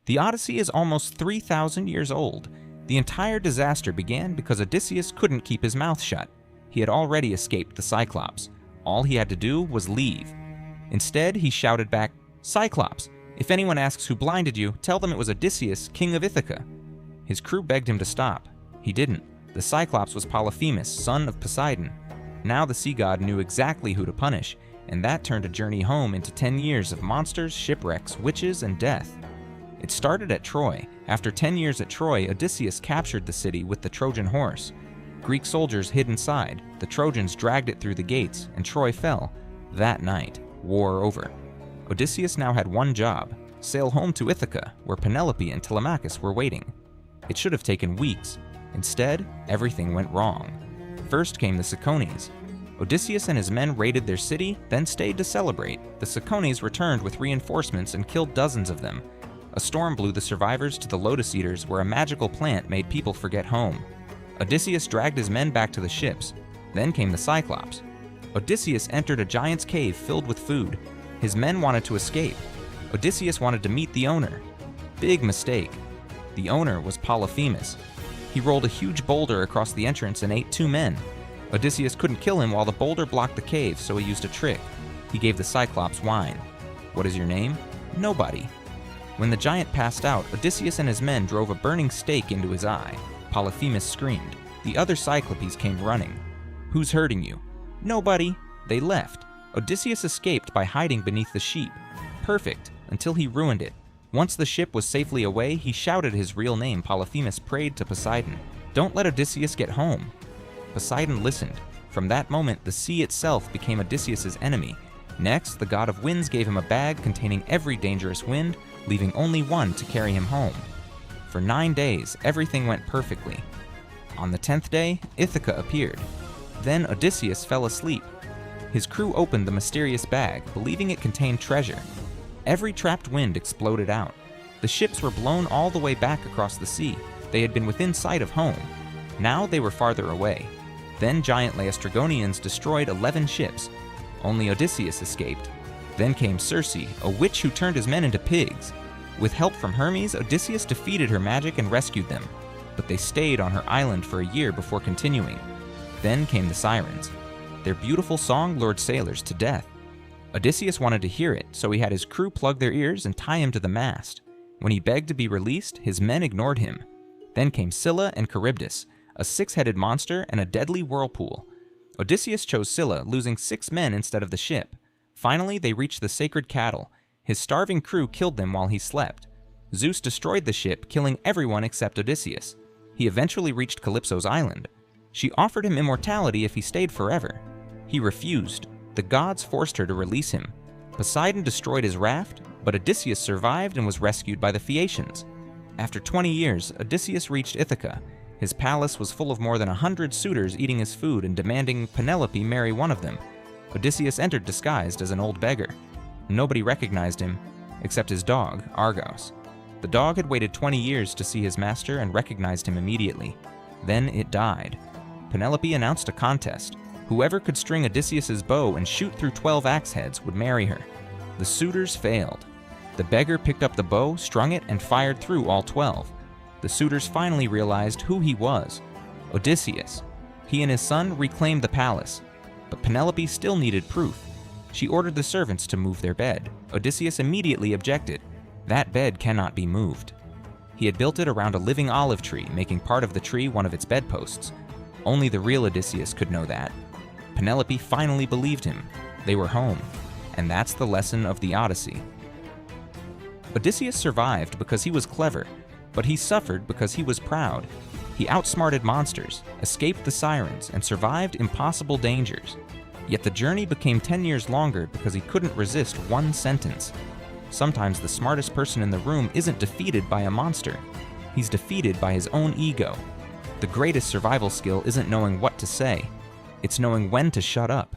The Odyssey is almost 3,000 years old. The entire disaster began because Odysseus couldn't keep his mouth shut. He had already escaped the Cyclops. All he had to do was leave. Instead, he shouted back, "Cyclops! If anyone asks who blinded you, tell them it was Odysseus, king of Ithaca." His crew begged him to stop. He didn't. The Cyclops was Polyphemus, son of Poseidon. Now the sea god knew exactly who to punish, and that turned a journey home into 10 years of monsters, shipwrecks, witches, and death. It started at Troy. After 10 years at Troy, Odysseus captured the city with the Trojan horse. Greek soldiers hid inside, the Trojans dragged it through the gates, and Troy fell. That night, war over. Odysseus now had one job: sail home to Ithaca, where Penelope and Telemachus were waiting. It should have taken weeks. Instead, everything went wrong. First came the Cicones. Odysseus and his men raided their city, then stayed to celebrate. The Cicones returned with reinforcements and killed dozens of them. A storm blew the survivors to the Lotus Eaters, where a magical plant made people forget home. Odysseus dragged his men back to the ships. Then came the Cyclops. Odysseus entered a giant's cave filled with food. His men wanted to escape. Odysseus wanted to meet the owner. Big mistake. The owner was Polyphemus. He rolled a huge boulder across the entrance and ate 2 men. Odysseus couldn't kill him while the boulder blocked the cave, so he used a trick. He gave the Cyclops wine. "What is your name?" "Nobody." When the giant passed out, Odysseus and his men drove a burning stake into his eye. Polyphemus screamed. The other Cyclopes came running. "Who's hurting you?" "Nobody." They left. Odysseus escaped by hiding beneath the sheep. Perfect, until he ruined it. Once the ship was safely away, he shouted his real name. Polyphemus prayed to Poseidon, "Don't let Odysseus get home." Poseidon listened. From that moment, the sea itself became Odysseus's enemy. Next, the god of winds gave him a bag containing every dangerous wind, leaving only one to carry him home. For 9 days, everything went perfectly. On the 10th day, Ithaca appeared. Then Odysseus fell asleep. His crew opened the mysterious bag, believing it contained treasure. Every trapped wind exploded out. The ships were blown all the way back across the sea. They had been within sight of home. Now they were farther away. Then giant Laestrygonians destroyed 11 ships. Only Odysseus escaped. Then came Circe, a witch who turned his men into pigs. With help from Hermes, Odysseus defeated her magic and rescued them. But they stayed on her island for a year before continuing. Then came the Sirens. Their beautiful song lured sailors to death. Odysseus wanted to hear it, so he had his crew plug their ears and tie him to the mast. When he begged to be released, his men ignored him. Then came Scylla and Charybdis, a 6-headed monster and a deadly whirlpool. Odysseus chose Scylla, losing 6 men instead of the ship. Finally, they reached the sacred cattle. His starving crew killed them while he slept. Zeus destroyed the ship, killing everyone except Odysseus. He eventually reached Calypso's island. She offered him immortality if he stayed forever. He refused. The gods forced her to release him. Poseidon destroyed his raft, but Odysseus survived and was rescued by the Phaeacians. After 20 years, Odysseus reached Ithaca. His palace was full of more than 100 suitors eating his food and demanding Penelope marry one of them. Odysseus entered disguised as an old beggar. Nobody recognized him, except his dog, Argos. The dog had waited 20 years to see his master and recognized him immediately. Then it died. Penelope announced a contest. Whoever could string Odysseus's bow and shoot through 12 axe heads would marry her. The suitors failed. The beggar picked up the bow, strung it, and fired through all 12. The suitors finally realized who he was: Odysseus. He and his son reclaimed the palace. But Penelope still needed proof. She ordered the servants to move their bed. Odysseus immediately objected. That bed cannot be moved. He had built it around a living olive tree, making part of the tree one of its bedposts. Only the real Odysseus could know that. Penelope finally believed him. They were home. And that's the lesson of the Odyssey. Odysseus survived because he was clever, but he suffered because he was proud. He outsmarted monsters, escaped the Sirens, and survived impossible dangers. Yet the journey became 10 years longer because he couldn't resist one sentence. Sometimes the smartest person in the room isn't defeated by a monster. He's defeated by his own ego. The greatest survival skill isn't knowing what to say. It's knowing when to shut up.